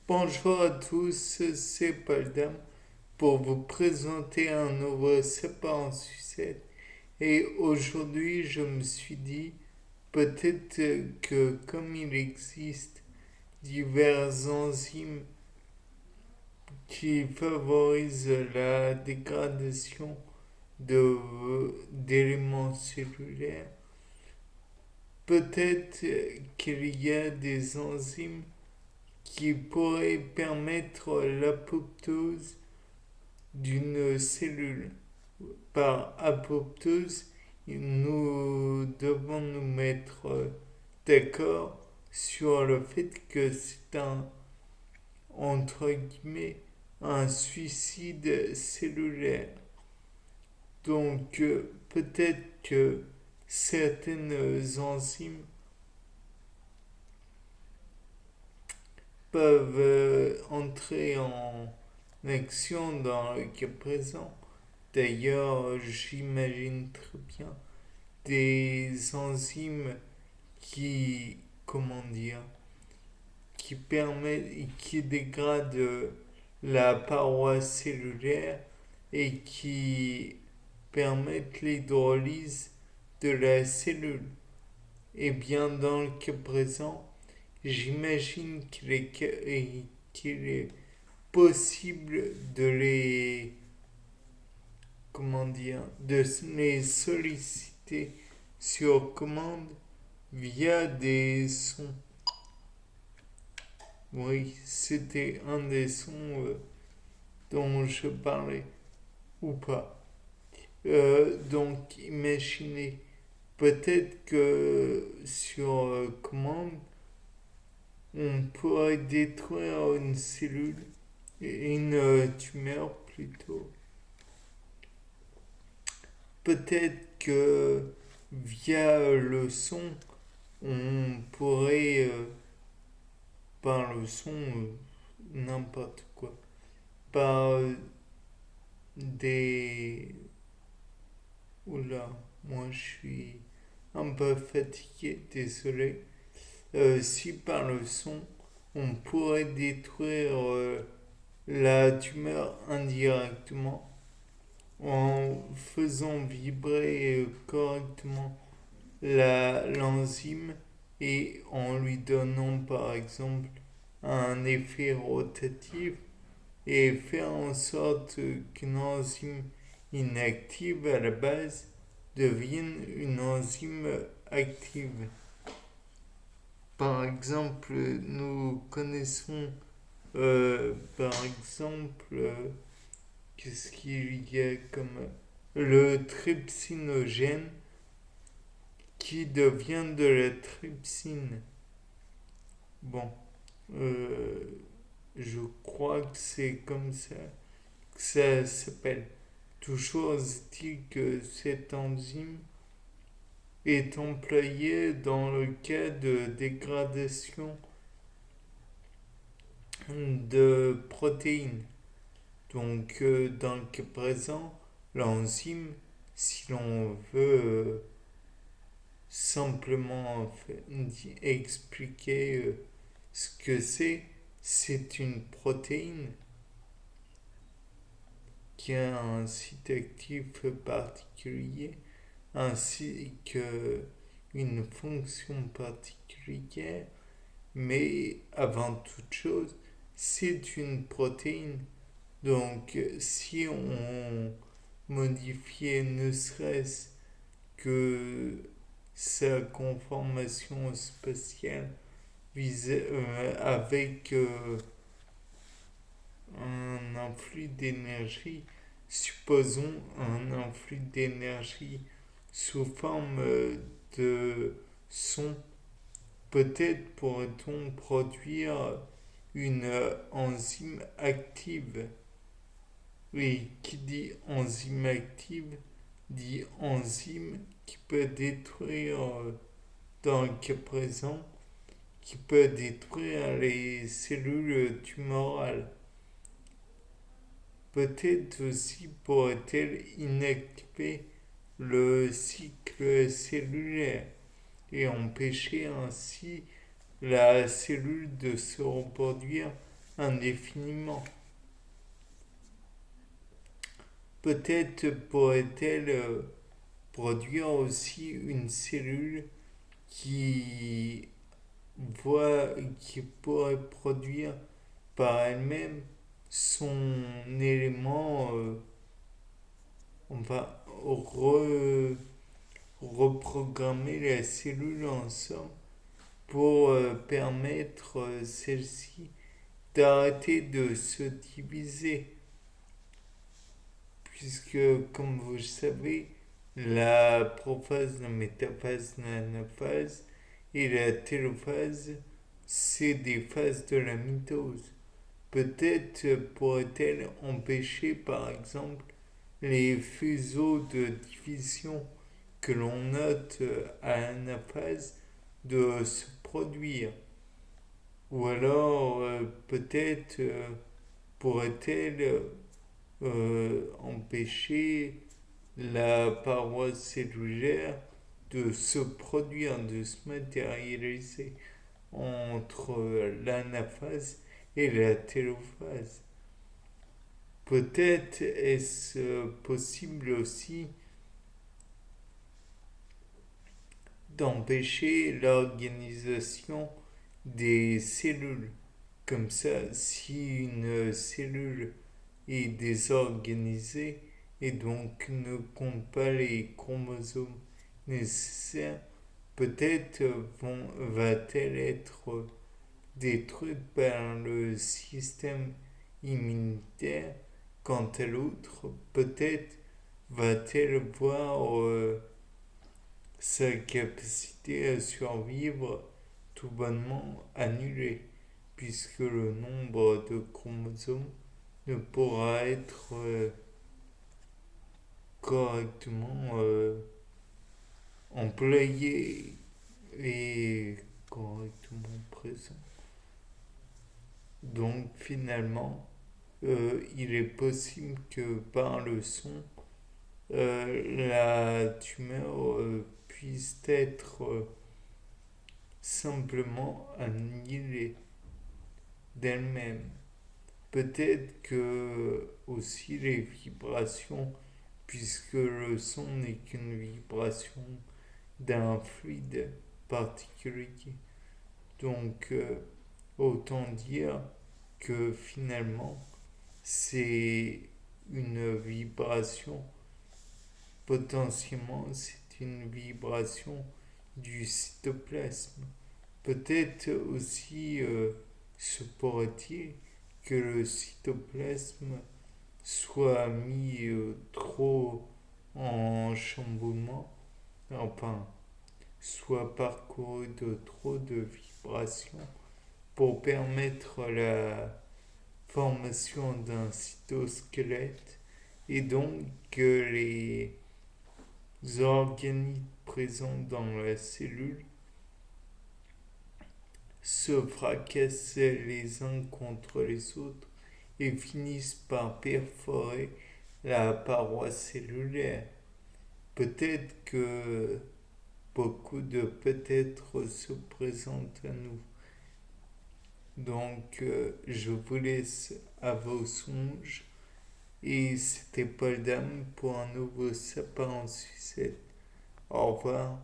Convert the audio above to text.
Bonjour à tous, c'est Paul Dam pour vous présenter un nouveau sapin en sucette. Et aujourd'hui, je me suis dit peut-être que comme il existe divers enzymes qui favorisent la dégradation d'éléments cellulaires, peut-être qu'il y a des enzymes qui pourraient permettre l'apoptose d'une cellule. Par apoptose, nous devons nous mettre d'accord sur le fait que c'est entre guillemets, un suicide cellulaire. Donc, peut-être que certaines enzymes peuvent entrer en action dans le cas présent. D'ailleurs, j'imagine très bien des enzymes qui, comment dire, qui permettent, qui dégradent la paroi cellulaire et qui permettent l'hydrolyse de la cellule. Et bien dans le cas présent, j'imagine qu'il est possible de les, comment dire, de les solliciter sur commande via des sons. Oui, c'était un des sons dont je parlais, ou pas. Donc, imaginez, peut-être que sur commande, on pourrait détruire une cellule, une tumeur plutôt. Peut-être que via le son, on pourrait, par le son, n'importe quoi, par des... Oula, moi je suis un peu fatigué, désolé. Si par le son, on pourrait détruire la tumeur indirectement en faisant vibrer correctement l'enzyme et en lui donnant par exemple un effet rotatif et faire en sorte qu'une enzyme inactive à la base devienne une enzyme active. Par exemple, nous connaissons par exemple qu'est-ce qu'il y a comme le trypsinogène qui devient de la trypsine. Bon, euh, je crois que c'est comme ça que ça s'appelle. Toujours est-il que cette enzyme est employée dans le cas de dégradation de protéines. Donc, dans le cas présent, l'enzyme, si l'on veut simplement expliquer ce que c'est une protéine qui a un site actif particulier ainsi qu'une fonction particulière, mais avant toute chose, c'est une protéine. Donc, si on modifiait ne serait-ce que sa conformation spatiale avec un influx d'énergie, supposons un influx d'énergie sous forme de son, peut-être pourrait-on produire une enzyme active. Et qui dit enzyme active dit enzyme qui peut détruire, dans le cas présent, qui peut détruire les cellules tumorales. Peut-être aussi pourrait-elle inactiver le cycle cellulaire et empêcher ainsi la cellule de se reproduire indéfiniment. Peut-être pourrait-elle produire aussi une cellule qui qui pourrait produire par elle-même son élément, on va reprogrammer la cellule en somme pour permettre celle-ci d'arrêter de se diviser, puisque comme vous le savez, la prophase, la métaphase, l'anaphase et la télophase, c'est des phases de la mitose. Peut-être pourrait-elle empêcher par exemple les fuseaux de division que l'on note à l'anaphase de se produire. Ou alors peut-être pourrait-elle empêcher la paroi cellulaire de se produire, de se matérialiser entre l'anaphase et la télophase. Peut-être est-ce possible aussi d'empêcher l'organisation des cellules. Comme ça, si une cellule est désorganisée et donc ne compte pas les chromosomes nécessaires, peut-être va-t-elle être détruite par le système immunitaire. Quant à l'autre, peut-être va-t-elle voir sa capacité à survivre tout bonnement annulée, puisque le nombre de chromosomes ne pourra être correctement employé et correctement présent. Donc finalement, il est possible que par le son, la tumeur puisse être simplement annihilée d'elle-même. Peut-être que aussi les vibrations, puisque le son n'est qu'une vibration d'un fluide particulier. Donc autant dire que finalement c'est une vibration, potentiellement c'est une vibration du cytoplasme. Peut-être aussi se pourrait-il que le cytoplasme soit mis trop en chamboulement, enfin, soit parcouru de trop de vibrations pour permettre la formation d'un cytosquelette et donc que les organites présents dans la cellule se fracassent les uns contre les autres et finissent par perforer la paroi cellulaire. Peut-être que beaucoup de peut-être se présentent à nous. Donc, je vous laisse à vos songes. Et c'était Paul Dame pour un nouveau sapin en sucette. Au revoir.